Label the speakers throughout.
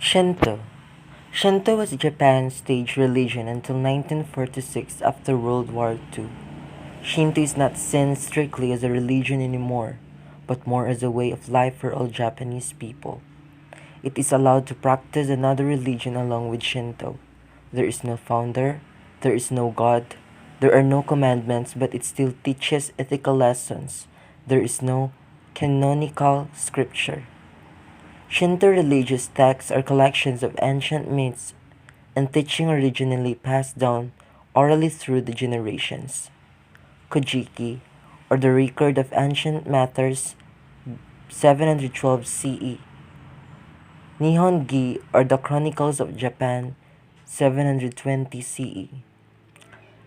Speaker 1: Shinto. Shinto was Japan's state religion until 1946 after World War II. Shinto is not seen strictly as a religion anymore, but more as a way of life for all Japanese people. It is allowed to practice another religion along with Shinto. There is no founder, there is no God, there are no commandments, but it still teaches ethical lessons. There is no canonical scripture. Shinto religious texts are collections of ancient myths and teaching originally passed down orally through the generations. Kojiki, or the Record of Ancient Matters, 712 CE. Nihongi, or the Chronicles of Japan, 720 CE.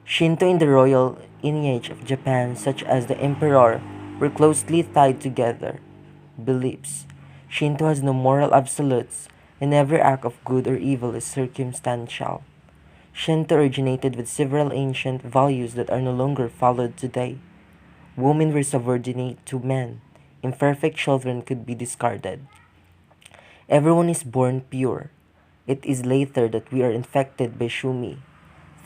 Speaker 1: Shinto in the royal lineage of Japan, such as the emperor, were closely tied together. Beliefs. Shinto has no moral absolutes, and every act of good or evil is circumstantial. Shinto originated with several ancient values that are no longer followed today. Women were subordinate to men. Imperfect children could be discarded. Everyone is born pure. It is later that we are infected by shumi.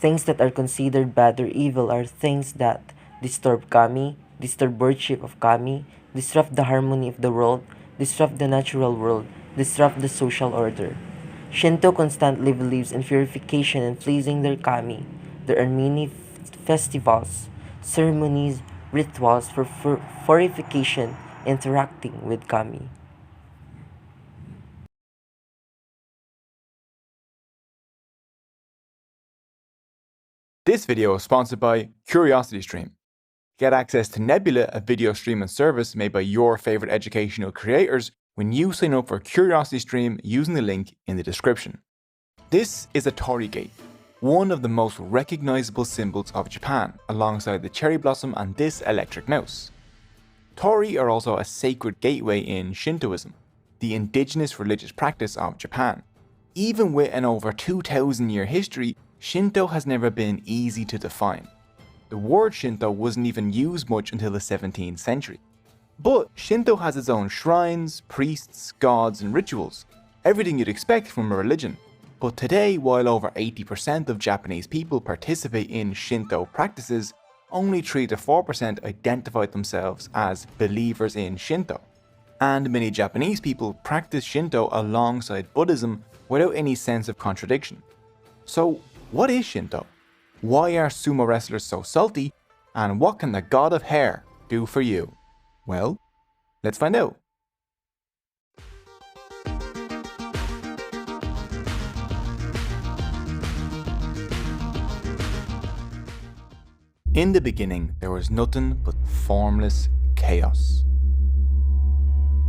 Speaker 1: Things that are considered bad or evil are things that disturb kami, disturb worship of kami, disrupt the harmony of the world, disrupt the natural world, disrupt the social order. Shinto constantly believes in purification and pleasing their kami. There are many festivals, ceremonies, rituals for purification interacting with kami.
Speaker 2: This video is sponsored by CuriosityStream. Get access to Nebula, a video streaming service made by your favorite educational creators when you sign up for CuriosityStream using the link in the description. This is a torii gate, one of the most recognizable symbols of Japan, alongside the cherry blossom and this electric mouse. Torii are also a sacred gateway in Shintoism, the indigenous religious practice of Japan. Even with an over 2,000-year history, Shinto has never been easy to define. The word Shinto wasn't even used much until the 17th century. But Shinto has its own shrines, priests, gods and rituals, everything you'd expect from a religion. But today, while over 80% of Japanese people participate in Shinto practices, only 3 to 4% identify themselves as believers in Shinto. And many Japanese people practice Shinto alongside Buddhism without any sense of contradiction. So, what is Shinto? Why are sumo wrestlers so salty? And what can the god of hair do for you? Well, let's find out. In the beginning, there was nothing but formless chaos.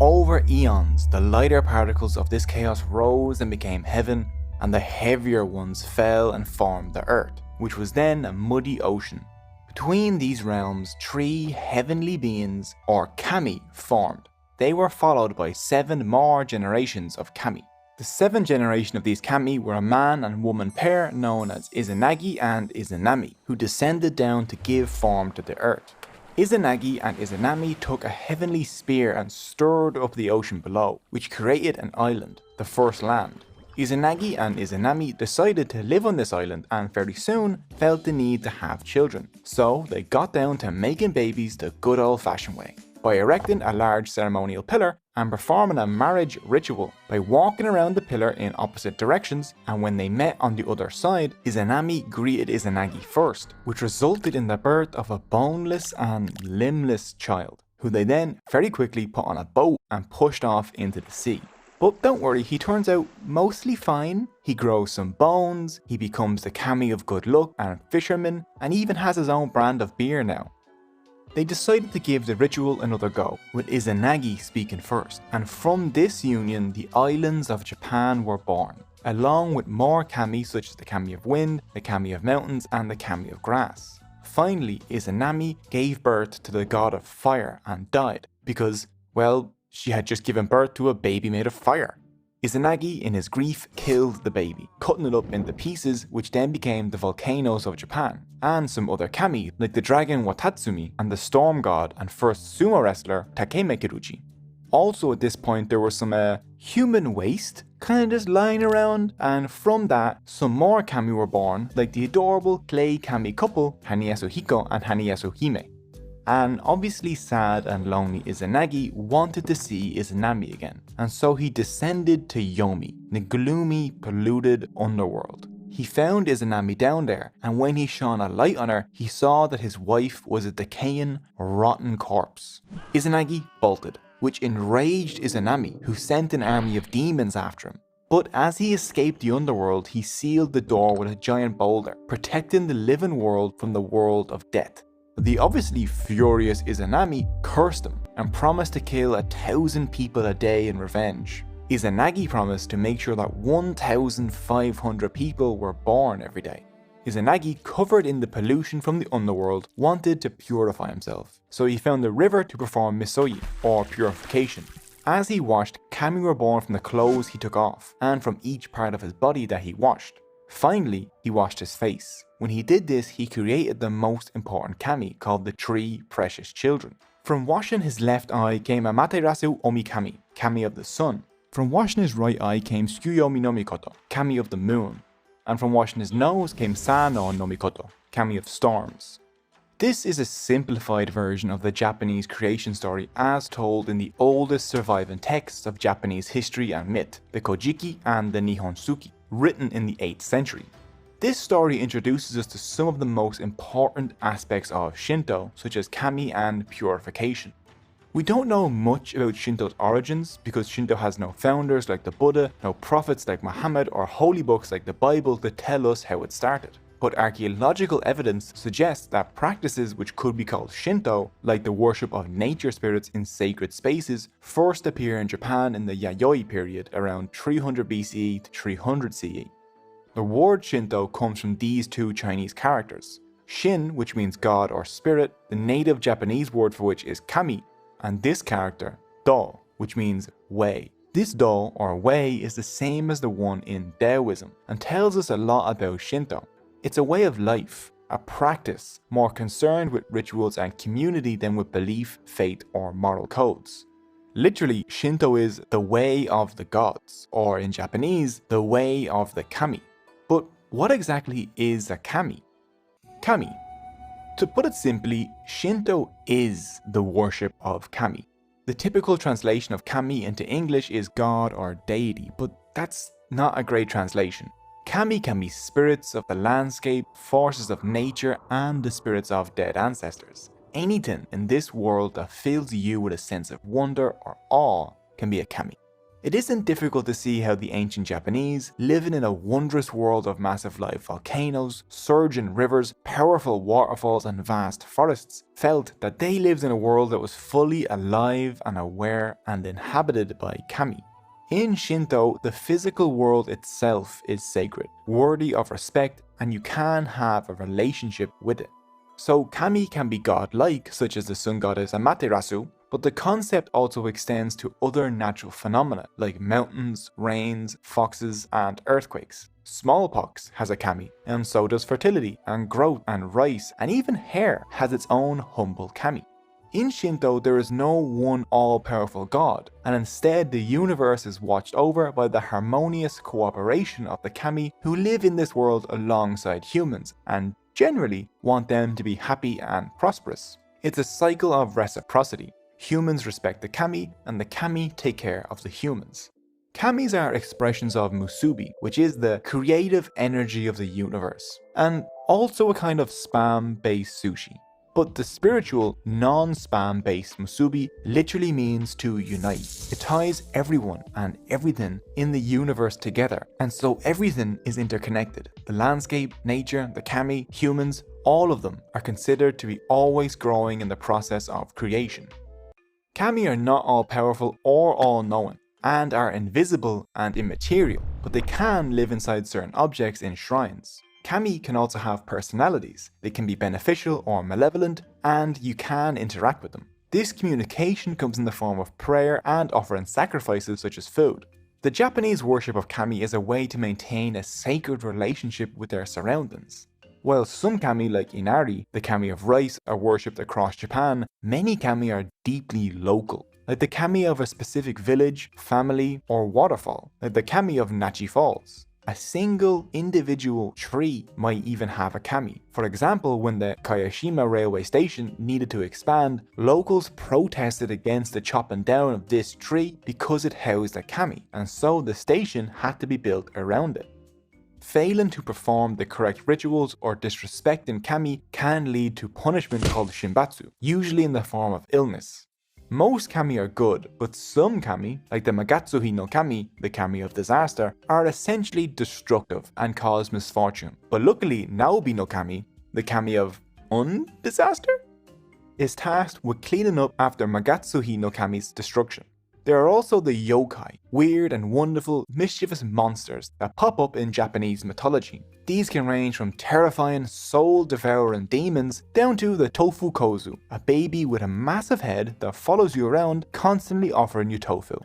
Speaker 2: Over eons, the lighter particles of this chaos rose and became heaven, and the heavier ones fell and formed the earth, which was then a muddy ocean. Between these realms, 3 heavenly beings, or kami, formed. They were followed by 7 more generations of kami. The 7th generation of these kami were a man and woman pair known as Izanagi and Izanami, who descended down to give form to the earth. Izanagi and Izanami took a heavenly spear and stirred up the ocean below, which created an island, the first land. Izanagi and Izanami decided to live on this island and very soon felt the need to have children. So they got down to making babies the good old fashioned way, by erecting a large ceremonial pillar and performing a marriage ritual by walking around the pillar in opposite directions, and when they met on the other side, Izanami greeted Izanagi first, which resulted in the birth of a boneless and limbless child, who they then very quickly put on a boat and pushed off into the sea. But don't worry, he turns out mostly fine. He grows some bones, he becomes the kami of good luck and fisherman, and even has his own brand of beer now. They decided to give the ritual another go, with Izanagi speaking first, and from this union the islands of Japan were born, along with more kami such as the kami of wind, the kami of mountains and the kami of grass. Finally, Izanami gave birth to the god of fire and died, because, well, she had just given birth to a baby made of fire. Izanagi, in his grief, killed the baby, cutting it up into pieces, which then became the volcanoes of Japan, and some other kami, like the dragon Watatsumi and the storm god and first sumo wrestler Takeme Kiruchi. Also at this point there was some human waste kind of just lying around, and from that some more kami were born, like the adorable clay kami couple Haniasuhiko and Haniasuhime. And obviously sad and lonely Izanagi wanted to see Izanami again, and so he descended to Yomi, the gloomy, polluted underworld. He found Izanami down there, and when he shone a light on her, he saw that his wife was a decaying, rotten corpse. Izanagi bolted, which enraged Izanami, who sent an army of demons after him. But as he escaped the underworld, he sealed the door with a giant boulder, protecting the living world from the world of death. The obviously furious Izanami cursed him and promised to kill 1,000 people a day in revenge. Izanagi promised to make sure that 1,500 people were born every day. Izanagi, covered in the pollution from the underworld, wanted to purify himself, so he found a river to perform misoyi, or purification. As he washed, kami were born from the clothes he took off, and from each part of his body that he washed. Finally, he washed his face. When he did this, he created the most important kami, called the 3 precious children. From washing his left eye came Amaterasu Omikami, kami of the sun. From washing his right eye came Tsukuyomi no Mikoto, kami of the moon. And from washing his nose came Sano no Mikoto, kami of storms. This is a simplified version of the Japanese creation story as told in the oldest surviving texts of Japanese history and myth, the Kojiki and the Nihonsuki, written in the 8th century. This story introduces us to some of the most important aspects of Shinto, such as kami and purification. We don't know much about Shinto's origins because Shinto has no founders like the Buddha, no prophets like Muhammad, or holy books like the Bible to tell us how it started. But archaeological evidence suggests that practices which could be called Shinto, like the worship of nature spirits in sacred spaces, first appear in Japan in the Yayoi period around 300 BCE to 300 CE. The word Shinto comes from these 2 Chinese characters. Shin, which means god or spirit, the native Japanese word for which is kami, and this character, Do, which means way. This Do or way is the same as the one in Taoism and tells us a lot about Shinto. It's a way of life, a practice, more concerned with rituals and community than with belief, faith, or moral codes. Literally, Shinto is the way of the gods, or in Japanese, the way of the kami. But what exactly is a kami? Kami. To put it simply, Shinto is the worship of kami. The typical translation of kami into English is god or deity, but that's not a great translation. Kami can be spirits of the landscape, forces of nature, and the spirits of dead ancestors. Anything in this world that fills you with a sense of wonder or awe can be a kami. It isn't difficult to see how the ancient Japanese, living in a wondrous world of massive live volcanoes, surging rivers, powerful waterfalls, and vast forests, felt that they lived in a world that was fully alive and aware and inhabited by kami. In Shinto, the physical world itself is sacred, worthy of respect, and you can have a relationship with it. So kami can be godlike, such as the sun goddess Amaterasu, but the concept also extends to other natural phenomena like mountains, rains, foxes, and earthquakes. Smallpox has a kami, and so does fertility, and growth, and rice, and even hair has its own humble kami. In Shinto, there is no one all-powerful god, and instead the universe is watched over by the harmonious cooperation of the kami who live in this world alongside humans, and generally want them to be happy and prosperous. It's a cycle of reciprocity. Humans respect the kami, and the kami take care of the humans. Kamis are expressions of musubi, which is the creative energy of the universe, and also a kind of spam-based sushi. But the spiritual, non-spam based musubi literally means to unite. It ties everyone and everything in the universe together, and so everything is interconnected. The landscape, nature, the kami, humans, all of them are considered to be always growing in the process of creation. Kami are not all powerful or all knowing, and are invisible and immaterial, but they can live inside certain objects in shrines. Kami can also have personalities. They can be beneficial or malevolent, and you can interact with them. This communication comes in the form of prayer and offering sacrifices such as food. The Japanese worship of kami is a way to maintain a sacred relationship with their surroundings. While some kami like Inari, the kami of rice, are worshipped across Japan, many kami are deeply local. like the kami of a specific village, family, or waterfall, like the kami of Nachi Falls. A single individual tree might even have a kami. For example, when the Kayashima railway station needed to expand, locals protested against the chopping down of this tree because it housed a kami, and so the station had to be built around it. Failing to perform the correct rituals or disrespecting kami can lead to punishment called shinbatsu, usually in the form of illness. Most kami are good, but some kami, like the Magatsuhi no Kami, the kami of disaster, are essentially destructive and cause misfortune. But luckily, Naobi no Kami, the kami of undisaster, is tasked with cleaning up after Magatsuhi no Kami's destruction. There are also the yokai, weird and wonderful, mischievous monsters that pop up in Japanese mythology. These can range from terrifying, soul-devouring demons down to the tofu kozu, a baby with a massive head that follows you around, constantly offering you tofu.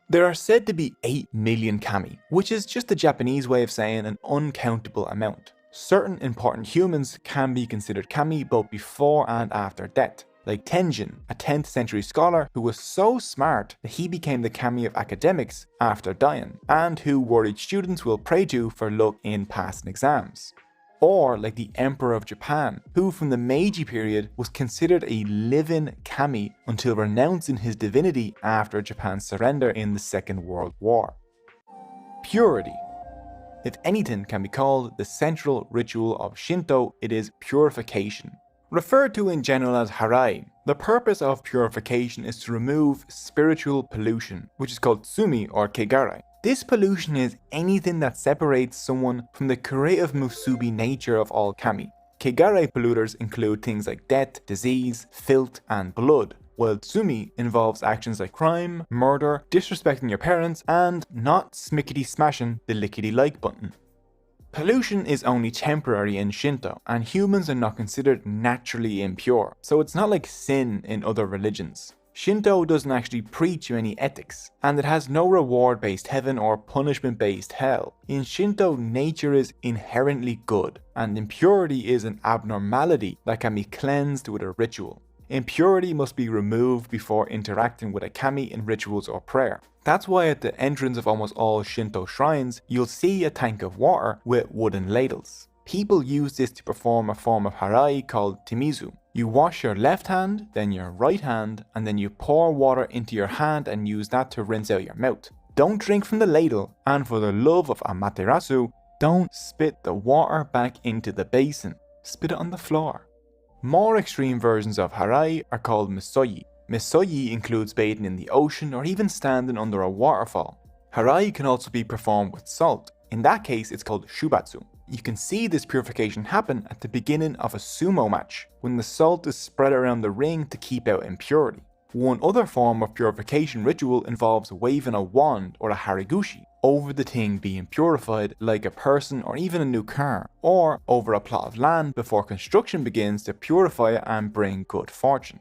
Speaker 2: There are said to be 8 million kami, which is just the Japanese way of saying an uncountable amount. Certain important humans can be considered kami both before and after death, like Tenjin, a 10th century scholar who was so smart that he became the kami of academics after dying, and who worried students will pray to for luck in passing exams. Or like the Emperor of Japan, who from the Meiji period was considered a living kami until renouncing his divinity after Japan's surrender in the Second World War. Purity. If anything can be called the central ritual of Shinto, it is purification. Referred to in general as harai, the purpose of purification is to remove spiritual pollution, which is called tsumi or kegarai. This pollution is anything that separates someone from the creative musubi nature of all kami. Kegarai polluters include things like death, disease, filth, and blood, while tsumi involves actions like crime, murder, disrespecting your parents, and not smickety smashing the lickety like button. Pollution is only temporary in Shinto, and humans are not considered naturally impure, so it's not like sin in other religions. Shinto doesn't actually preach any ethics, and it has no reward-based heaven or punishment-based hell. In Shinto, nature is inherently good, and impurity is an abnormality that can be cleansed with a ritual. Impurity must be removed before interacting with a kami in rituals or prayer. That's why at the entrance of almost all Shinto shrines, you'll see a tank of water with wooden ladles. People use this to perform a form of harai called timizu. You wash your left hand, then your right hand, and then you pour water into your hand and use that to rinse out your mouth. Don't drink from the ladle, and for the love of Amaterasu, don't spit the water back into the basin. Spit it on the floor. More extreme versions of harai are called misoyi. Misoyi includes bathing in the ocean or even standing under a waterfall. Harai can also be performed with salt. In that case, it's called shubatsu. You can see this purification happen at the beginning of a sumo match, when the salt is spread around the ring to keep out impurity. One other form of purification ritual involves waving a wand or a harigushi over the thing being purified, like a person or even a new car, or over a plot of land before construction begins to purify it and bring good fortune.